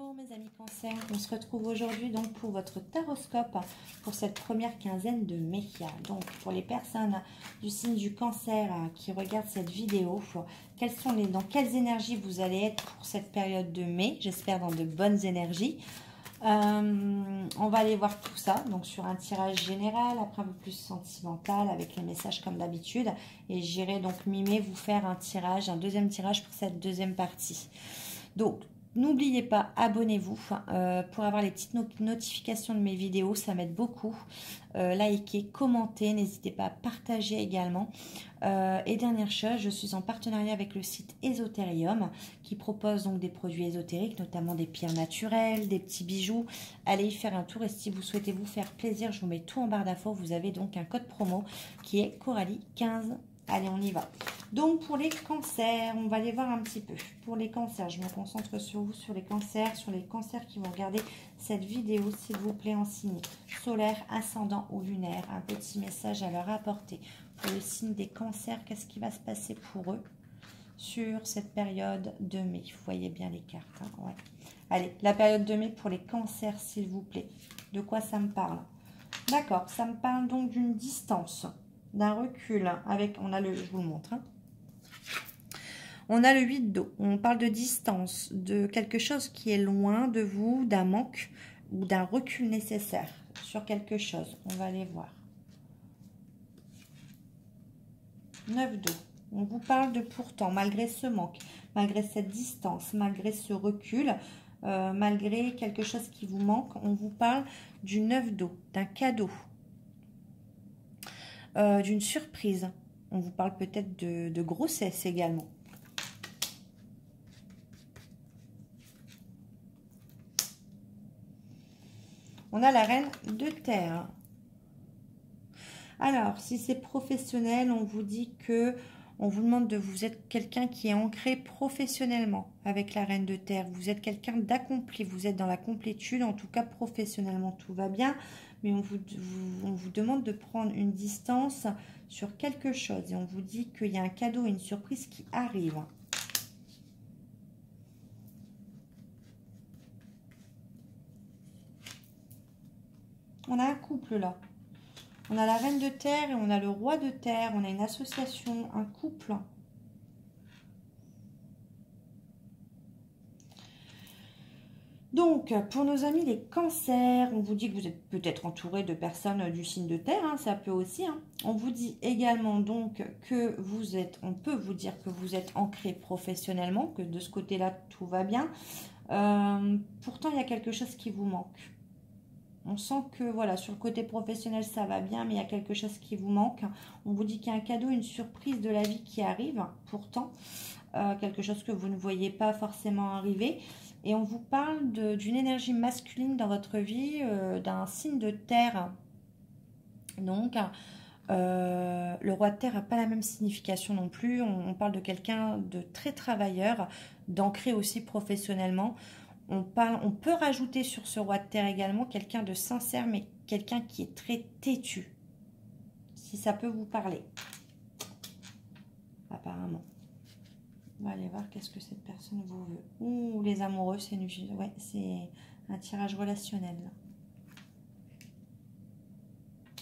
Hello mes amis Cancer, on se retrouve aujourd'hui donc pour votre taroscope pour cette première quinzaine de mai. Donc pour les personnes du signe du Cancer qui regardent cette vidéo, dans quelles énergies vous allez être pour cette période de mai, j'espère dans de bonnes énergies. On va aller voir tout ça donc sur un tirage général, après un peu plus sentimental avec les messages comme d'habitude, et j'irai donc mimer vous faire un deuxième tirage pour cette deuxième partie. Donc n'oubliez pas, abonnez-vous pour avoir les petites notifications de mes vidéos, ça m'aide beaucoup. Likez, commentez, n'hésitez pas à partager également. Et dernière chose, je suis en partenariat avec le site Esoterium qui propose donc des produits ésotériques, notamment des pierres naturelles, des petits bijoux. Allez y faire un tour et si vous souhaitez vous faire plaisir, je vous mets tout en barre d'infos. Vous avez donc un code promo qui est Coralie15. Allez, on y va. Donc, pour les cancers, on va aller voir un petit peu. Pour les cancers, je me concentre sur vous, sur les cancers qui vont regarder cette vidéo, s'il vous plaît, en signe solaire, ascendant ou lunaire. Un petit message à leur apporter. Pour le signe des cancers, qu'est-ce qui va se passer pour eux sur cette période de mai? Vous voyez bien les cartes. Hein, ouais. Allez, la période de mai pour les cancers, s'il vous plaît. De quoi ça me parle? D'accord, ça me parle donc d'une distance, d'un recul avec, je vous le montre, hein. On a le 8 d'eau, on parle de distance, de quelque chose qui est loin de vous, d'un manque ou d'un recul nécessaire sur quelque chose. On va aller voir. 9 d'eau, on vous parle de pourtant, malgré ce manque, malgré cette distance, malgré ce recul, malgré quelque chose qui vous manque, on vous parle du 9 d'eau, d'un cadeau, d'une surprise. On vous parle peut-être de grossesse également. On a la reine de terre. Alors, si c'est professionnel, on vous dit que, on vous demande de vous être quelqu'un qui est ancré professionnellement avec la reine de terre. Vous êtes quelqu'un d'accompli, vous êtes dans la complétude, en tout cas professionnellement tout va bien, mais on vous demande de prendre une distance sur quelque chose et on vous dit qu'il y a un cadeau et une surprise qui arrivent. On a un couple là. On a la reine de terre et on a le roi de terre. On a une association, un couple. Donc, pour nos amis les cancers, on vous dit que vous êtes peut-être entouré de personnes du signe de terre, hein, ça peut aussi. Hein. On vous dit également donc que on peut vous dire que vous êtes ancré professionnellement, que de ce côté-là, tout va bien. Pourtant, il y a quelque chose qui vous manque. On sent que voilà, sur le côté professionnel, ça va bien, mais il y a quelque chose qui vous manque. On vous dit qu'il y a un cadeau, une surprise de la vie qui arrive, pourtant. Quelque chose que vous ne voyez pas forcément arriver. Et on vous parle d'une énergie masculine dans votre vie, d'un signe de terre. Donc, le roi de terre n'a pas la même signification non plus. On parle de quelqu'un de très travailleur, d'ancré aussi professionnellement. On peut rajouter sur ce roi de terre également quelqu'un de sincère, mais quelqu'un qui est très têtu. Si ça peut vous parler. Apparemment. On va aller voir qu'est-ce que cette personne vous veut. Ouh, les amoureux, c'est un tirage relationnel. Là.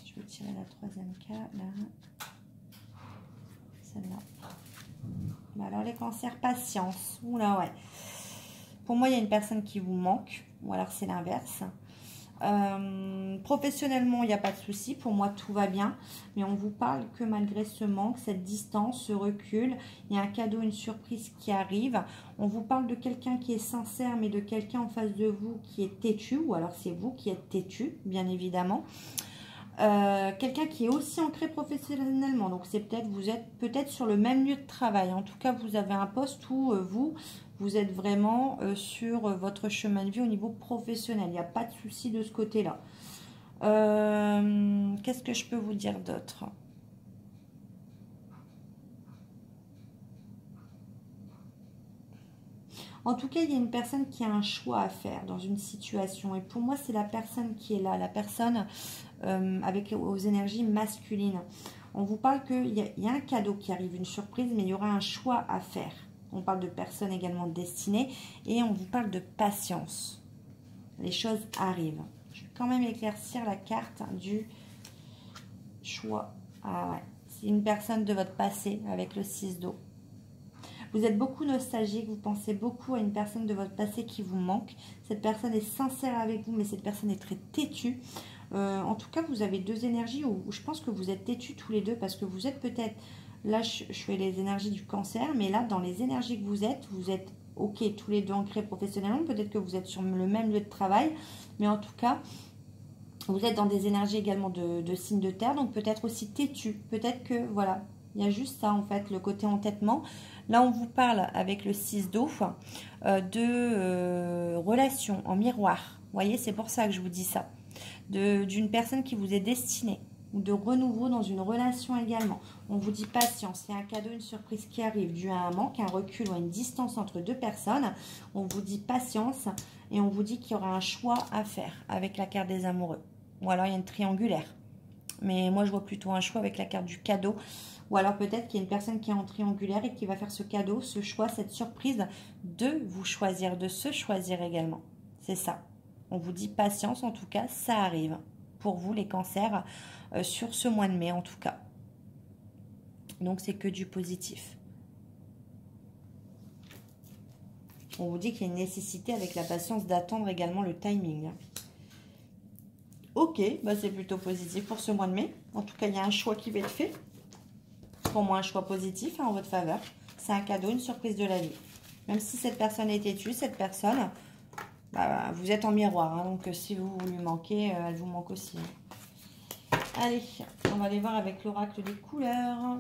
Je vais tirer la troisième carte. Là. Celle-là. Bah alors les cancers, patience. Oula, ouais. Pour moi, il y a une personne qui vous manque, ou alors c'est l'inverse. Professionnellement, il n'y a pas de souci. Pour moi, tout va bien. Mais on vous parle que malgré ce manque, cette distance, ce recul, il y a un cadeau, une surprise qui arrive. On vous parle de quelqu'un qui est sincère, mais de quelqu'un en face de vous qui est têtu, ou alors c'est vous qui êtes têtu, bien évidemment. Quelqu'un qui est aussi ancré professionnellement, donc c'est vous êtes peut-être sur le même lieu de travail, en tout cas vous avez un poste où vous êtes vraiment sur votre chemin de vie au niveau professionnel, il n'y a pas de souci de ce côté là. Qu'est-ce que je peux vous dire d'autre? En tout cas, il y a une personne qui a un choix à faire dans une situation. Et pour moi, c'est la personne qui est là, la personne avec aux énergies masculines. On vous parle qu'il y a un cadeau qui arrive, une surprise, mais il y aura un choix à faire. On parle de personnes également destinées. Et on vous parle de patience. Les choses arrivent. Je vais quand même éclaircir la carte du choix. Ah ouais, c'est une personne de votre passé avec le 6 d'eau. Vous êtes beaucoup nostalgique, vous pensez beaucoup à une personne de votre passé qui vous manque. Cette personne est sincère avec vous, mais cette personne est très têtue. En tout cas, vous avez deux énergies où je pense que vous êtes têtus tous les deux parce que vous êtes peut-être... Là, je fais les énergies du cancer, mais là, dans les énergies que vous êtes OK tous les deux ancrés professionnellement. Peut-être que vous êtes sur le même lieu de travail, mais en tout cas... Vous êtes dans des énergies également de signes de terre, donc peut-être aussi têtu. Peut-être que, voilà, il y a juste ça en fait, le côté entêtement. Là, on vous parle avec le 6 d'eau de relations en miroir. Vous voyez, c'est pour ça que je vous dis ça. D'une personne qui vous est destinée. Ou de renouveau dans une relation également. On vous dit patience, il y a un cadeau, une surprise qui arrive dû à un manque, un recul ou une distance entre deux personnes. On vous dit patience et on vous dit qu'il y aura un choix à faire avec la carte des amoureux. Ou alors il y a une triangulaire. Mais moi je vois plutôt un choix avec la carte du cadeau. Ou alors peut-être qu'il y a une personne qui est en triangulaire et qui va faire ce cadeau, ce choix, cette surprise de vous choisir, de se choisir également. C'est ça. On vous dit patience, en tout cas, ça arrive. Pour vous les cancers, sur ce mois de mai en tout cas. Donc c'est que du positif. On vous dit qu'il y a une nécessité avec la patience d'attendre également le timing. Ok, bah c'est plutôt positif pour ce mois de mai. En tout cas, il y a un choix qui va être fait. Pour moi, un choix positif en votre faveur. C'est un cadeau, une surprise de la vie. Même si cette personne est têtue, cette personne, bah, vous êtes en miroir. Hein, donc si vous lui manquez, elle vous manque aussi. Allez, on va aller voir avec l'oracle des couleurs.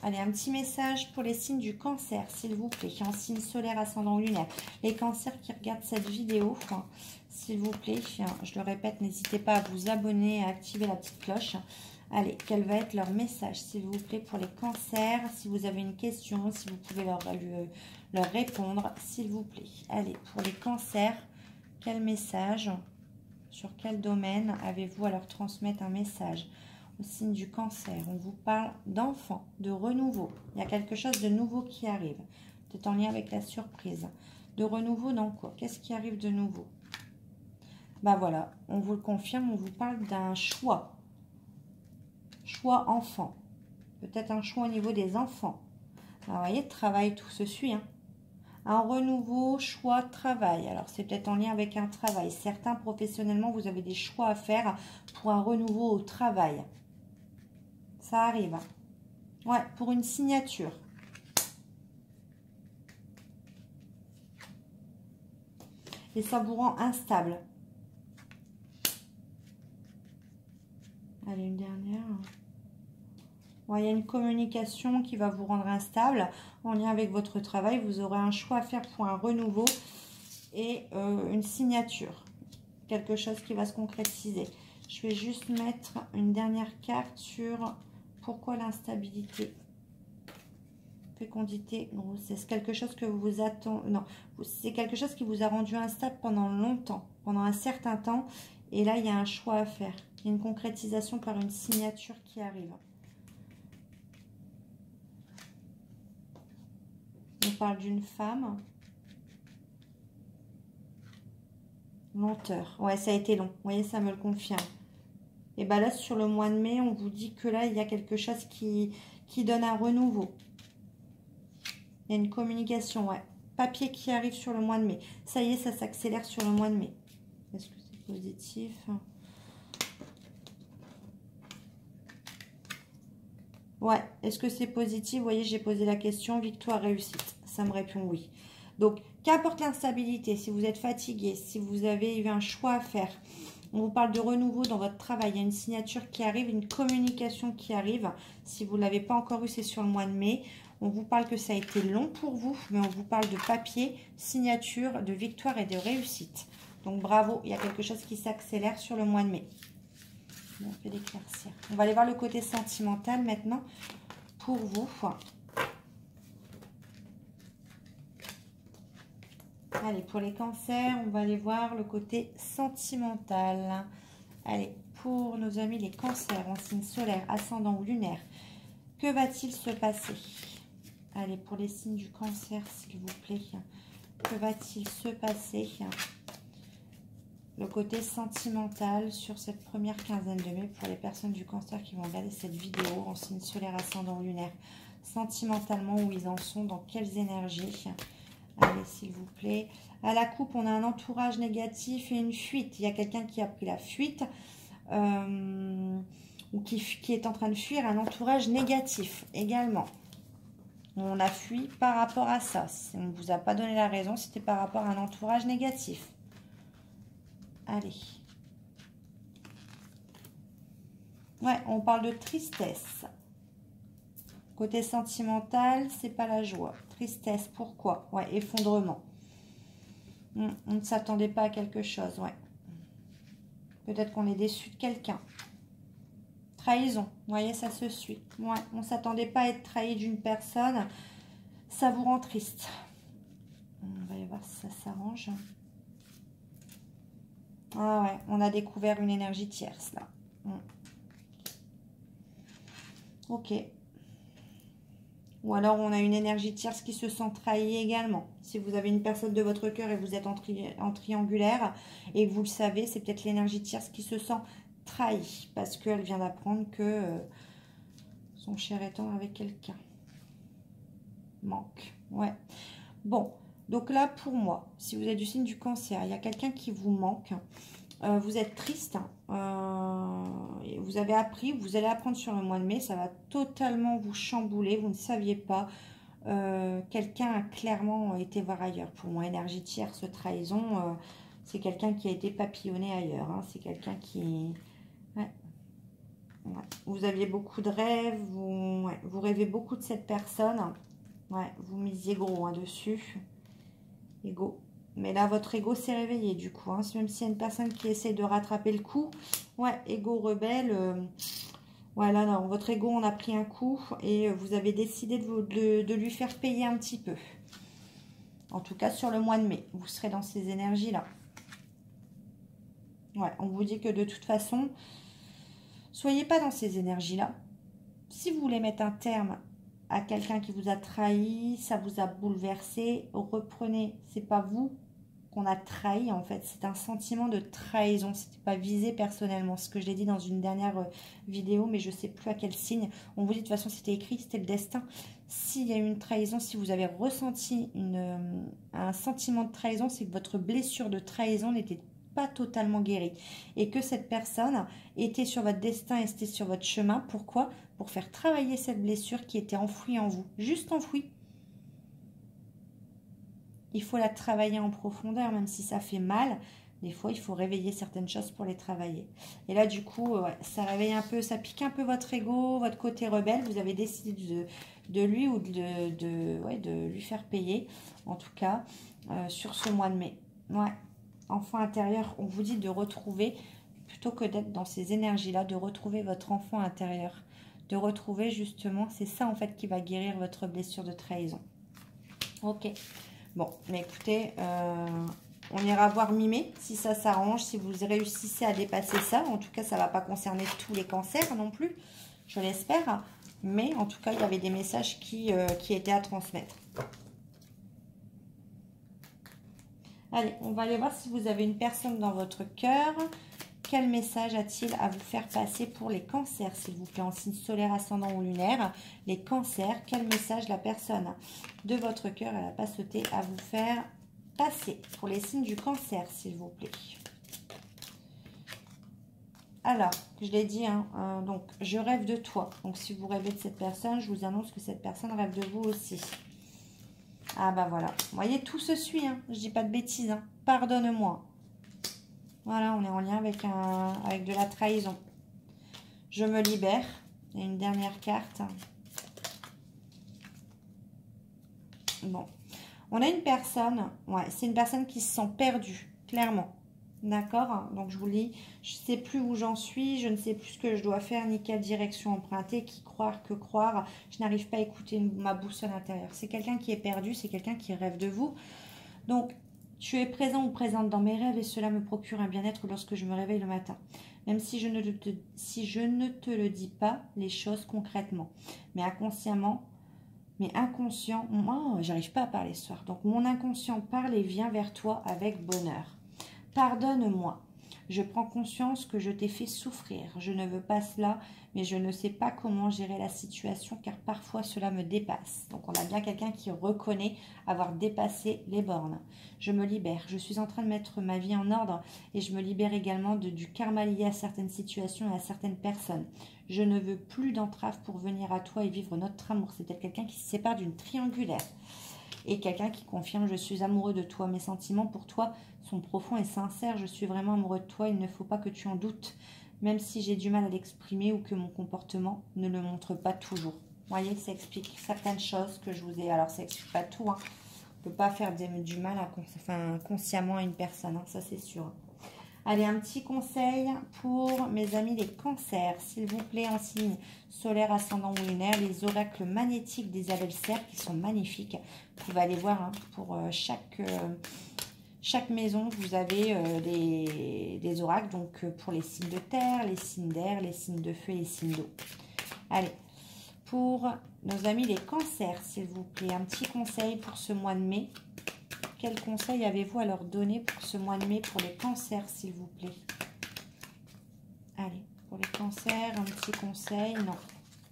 Allez, un petit message pour les signes du cancer, s'il vous plaît, en signe solaire, ascendant ou lunaire. Les cancers qui regardent cette vidéo, s'il vous plaît, je le répète, n'hésitez pas à vous abonner, à activer la petite cloche. Allez, quel va être leur message, s'il vous plaît, pour les cancers? Si vous avez une question, si vous pouvez leur répondre, s'il vous plaît. Allez, pour les cancers, quel message, sur quel domaine avez-vous à leur transmettre un message? Au signe du cancer, on vous parle d'enfants, de renouveau. Il y a quelque chose de nouveau qui arrive. C'est en lien avec la surprise. De renouveau dans quoi? Qu'est-ce qui arrive de nouveau? Ben voilà, on vous le confirme, on vous parle d'un choix. Choix enfant. Peut-être un choix au niveau des enfants. Alors, vous voyez, travail, tout se suit. Hein. Un renouveau, choix, travail. Alors, c'est peut-être en lien avec un travail. Certains, professionnellement, vous avez des choix à faire pour un renouveau au travail. Ça arrive. Ouais, pour une signature. Et ça vous rend instable. Allez, une dernière. Ouais, il y a une communication qui va vous rendre instable. En lien avec votre travail, vous aurez un choix à faire pour un renouveau et une signature. Quelque chose qui va se concrétiser. Je vais juste mettre une dernière carte sur pourquoi l'instabilité. Fécondité, grossesse. Quelque chose que vous attendez. Non, c'est quelque chose qui vous a rendu instable pendant longtemps, pendant un certain temps. Et là, il y a un choix à faire. Il y a une concrétisation par une signature qui arrive. On parle d'une femme. Lenteur. Ouais, ça a été long. Vous voyez, ça me le confirme. Et bien là, sur le mois de mai, on vous dit que là, il y a quelque chose qui donne un renouveau. Il y a une communication, ouais. Papier qui arrive sur le mois de mai. Ça y est, ça s'accélère sur le mois de mai. Est-ce que c'est positif ? Ouais, est-ce que c'est positif? Vous voyez, j'ai posé la question, victoire, réussite. Ça me répond oui. Donc, qu'importe l'instabilité, si vous êtes fatigué, si vous avez eu un choix à faire, on vous parle de renouveau dans votre travail. Il y a une signature qui arrive, une communication qui arrive. Si vous ne l'avez pas encore eu, c'est sur le mois de mai. On vous parle que ça a été long pour vous, mais on vous parle de papier, signature, de victoire et de réussite. Donc, bravo, il y a quelque chose qui s'accélère sur le mois de mai. On peut l'éclaircir. On va aller voir le côté sentimental maintenant pour vous. Allez, pour les cancers, on va aller voir le côté sentimental. Allez, pour nos amis les cancers en signe solaire, ascendant ou lunaire, que va-t-il se passer? Allez, pour les signes du cancer, s'il vous plaît, que va-t-il se passer? Le côté sentimental sur cette première quinzaine de mai pour les personnes du cancer qui vont regarder cette vidéo en signe solaire, ascendant, lunaire. Sentimentalement, où ils en sont, dans quelles énergies? Allez, s'il vous plaît. À la coupe, on a un entourage négatif et une fuite. Il y a quelqu'un qui a pris la fuite ou qui est en train de fuir un entourage négatif également. On a fui par rapport à ça. On ne vous a pas donné la raison, c'était par rapport à un entourage négatif. Allez. Ouais, on parle de tristesse. Côté sentimental, c'est pas la joie. Tristesse, pourquoi? Ouais, effondrement. On ne s'attendait pas à quelque chose, ouais. Peut-être qu'on est déçu de quelqu'un. Trahison, vous voyez, ça se suit. Ouais, on ne s'attendait pas à être trahi d'une personne. Ça vous rend triste. On va aller voir si ça s'arrange. Ah ouais, on a découvert une énergie tierce, là. Ok. Ou alors, on a une énergie tierce qui se sent trahie également. Si vous avez une personne de votre cœur et vous êtes en triangulaire et que vous le savez, c'est peut-être l'énergie tierce qui se sent trahie parce qu'elle vient d'apprendre que son cher étant avec quelqu'un. Manque. Ouais. Bon. Donc là, pour moi, si vous êtes du signe du cancer, il y a quelqu'un qui vous manque. Vous êtes triste. Vous avez appris, vous allez apprendre sur le mois de mai. Ça va totalement vous chambouler. Vous ne saviez pas. Quelqu'un a clairement été voir ailleurs. Pour moi, énergie tierce, trahison, c'est quelqu'un qui a été papillonné ailleurs. Hein. C'est quelqu'un qui... Ouais. Ouais. Vous aviez beaucoup de rêves. Vous rêvez beaucoup de cette personne. Ouais. Vous misiez gros dessus. Ego. Mais là, votre ego s'est réveillé du coup. Hein. Même s'il y a une personne qui essaie de rattraper le coup. Ouais, ego rebelle. Voilà, non, votre ego, on a pris un coup. Et vous avez décidé de lui faire payer un petit peu. En tout cas, sur le mois de mai. Vous serez dans ces énergies-là. Ouais, on vous dit que de toute façon, soyez pas dans ces énergies-là. Si vous voulez mettre un terme à quelqu'un qui vous a trahi, ça vous a bouleversé, reprenez. C'est pas vous qu'on a trahi en fait, c'est un sentiment de trahison, c'était pas visé personnellement, ce que je l'ai dit dans une dernière vidéo, mais je sais plus à quel signe. On vous dit de toute façon c'était écrit, c'était le destin. S'il y a eu une trahison, si vous avez ressenti un sentiment de trahison, c'est que votre blessure de trahison n'était pas totalement guérie et que cette personne était sur votre destin et était sur votre chemin. Pourquoi? Pour faire travailler cette blessure qui était enfouie en vous, juste enfouie. Il faut la travailler en profondeur, même si ça fait mal. Des fois, il faut réveiller certaines choses pour les travailler. Et là, du coup, ouais, ça réveille un peu, ça pique un peu votre ego, votre côté rebelle. Vous avez décidé de lui ou de lui faire payer, en tout cas, sur ce mois de mai. Ouais, enfant intérieur, on vous dit de retrouver, plutôt que d'être dans ces énergies-là, de retrouver votre enfant intérieur. De retrouver justement, c'est ça en fait qui va guérir votre blessure de trahison. Ok. Bon, mais écoutez, on ira voir mi-mai si ça s'arrange, si vous réussissez à dépasser ça. En tout cas, ça ne va pas concerner tous les cancers non plus, je l'espère. Mais en tout cas, il y avait des messages qui étaient à transmettre. Allez, on va aller voir si vous avez une personne dans votre cœur. Quel message a-t-il à vous faire passer pour les cancers, s'il vous plaît, en signe solaire, ascendant ou lunaire? Les cancers, quel message la personne de votre cœur, elle n'a pas sauté, à vous faire passer pour les signes du cancer, s'il vous plaît? Alors, je l'ai dit, hein, donc, je rêve de toi. Donc, si vous rêvez de cette personne, je vous annonce que cette personne rêve de vous aussi. Ah, bah voilà. Vous voyez, tout se suit, hein. Je dis pas de bêtises, hein. Pardonne-moi. Voilà, on est en lien avec de la trahison. Je me libère. Il y a une dernière carte. Bon. On a une personne. Ouais, c'est une personne qui se sent perdue, clairement. D'accord? Donc, je vous lis. Je ne sais plus où j'en suis. Je ne sais plus ce que je dois faire, ni quelle direction emprunter. Qui croire, que croire. Je n'arrive pas à écouter ma boussole intérieure. C'est quelqu'un qui est perdu. C'est quelqu'un qui rêve de vous. Donc, tu es présent ou présente dans mes rêves et cela me procure un bien-être lorsque je me réveille le matin. Même si je ne te le dis pas, les choses concrètement. Mais inconsciemment, mais inconscient, oh, j'arrive pas à parler ce soir. Donc, mon inconscient parle et vient vers toi avec bonheur. Pardonne-moi. Je prends conscience que je t'ai fait souffrir. Je ne veux pas cela, mais je ne sais pas comment gérer la situation car parfois cela me dépasse. Donc, on a bien quelqu'un qui reconnaît avoir dépassé les bornes. Je me libère. Je suis en train de mettre ma vie en ordre et je me libère également du karma lié à certaines situations et à certaines personnes. Je ne veux plus d'entrave pour venir à toi et vivre notre amour. C'est peut-être quelqu'un qui se sépare d'une triangulaire. Et quelqu'un qui confirme: je suis amoureux de toi, mes sentiments pour toi sont profonds et sincères, je suis vraiment amoureux de toi, il ne faut pas que tu en doutes, même si j'ai du mal à l'exprimer ou que mon comportement ne le montre pas toujours. Vous voyez, ça explique certaines choses que je vous ai, alors ça explique pas tout, hein. On ne peut pas faire du mal consciemment à une personne, hein, ça c'est sûr. Allez, un petit conseil pour mes amis les cancers, s'il vous plaît, en signe solaire, ascendant ou lunaire, les oracles magnétiques d'Isabelle Serre qui sont magnifiques. Vous pouvez aller voir, hein, pour chaque maison, vous avez des oracles, donc pour les signes de terre, les signes d'air, les signes de feu et les signes d'eau. Allez, pour nos amis les cancers, s'il vous plaît, un petit conseil pour ce mois de mai. Quel conseil avez-vous à leur donner pour ce mois de mai pour les cancers, s'il vous plaît? Allez, pour les cancers, un petit conseil. Non,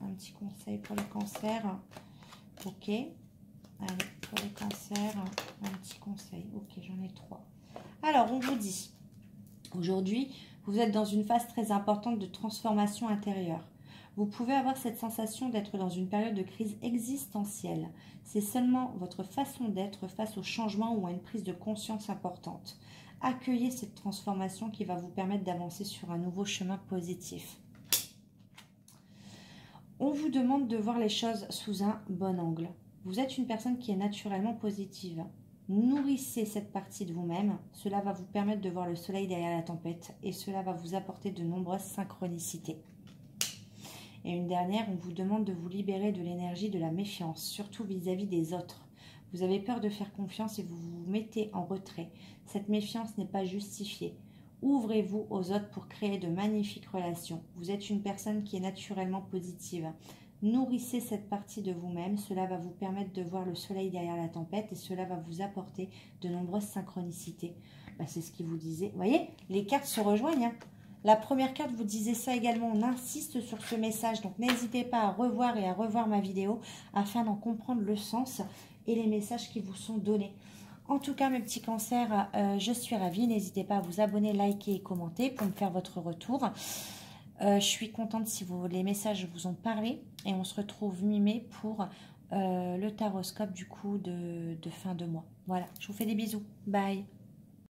un petit conseil pour les cancers. Ok. Allez, pour les cancers, un petit conseil. Ok, j'en ai 3. Alors, on vous dit, aujourd'hui, vous êtes dans une phase très importante de transformation intérieure. Vous pouvez avoir cette sensation d'être dans une période de crise existentielle. C'est seulement votre façon d'être face au changement ou à une prise de conscience importante. Accueillez cette transformation qui va vous permettre d'avancer sur un nouveau chemin positif. On vous demande de voir les choses sous un bon angle. Vous êtes une personne qui est naturellement positive. Nourrissez cette partie de vous-même. Cela va vous permettre de voir le soleil derrière la tempête et cela va vous apporter de nombreuses synchronicités. Et une dernière, on vous demande de vous libérer de l'énergie de la méfiance, surtout vis-à-vis des autres. Vous avez peur de faire confiance et vous vous mettez en retrait. Cette méfiance n'est pas justifiée. Ouvrez-vous aux autres pour créer de magnifiques relations. Vous êtes une personne qui est naturellement positive. Nourrissez cette partie de vous-même. Cela va vous permettre de voir le soleil derrière la tempête et cela va vous apporter de nombreuses synchronicités. C'est ce qu'il vous disait. Vous voyez, les cartes se rejoignent, hein. La première carte vous disait ça également, on insiste sur ce message, donc n'hésitez pas à revoir et à revoir ma vidéo afin d'en comprendre le sens et les messages qui vous sont donnés. En tout cas, mes petits cancers, je suis ravie, n'hésitez pas à vous abonner, liker et commenter pour me faire votre retour. Je suis contente si les messages vous ont parlé et on se retrouve mi-mai pour le taroscope du coup de fin de mois. Voilà, je vous fais des bisous, bye.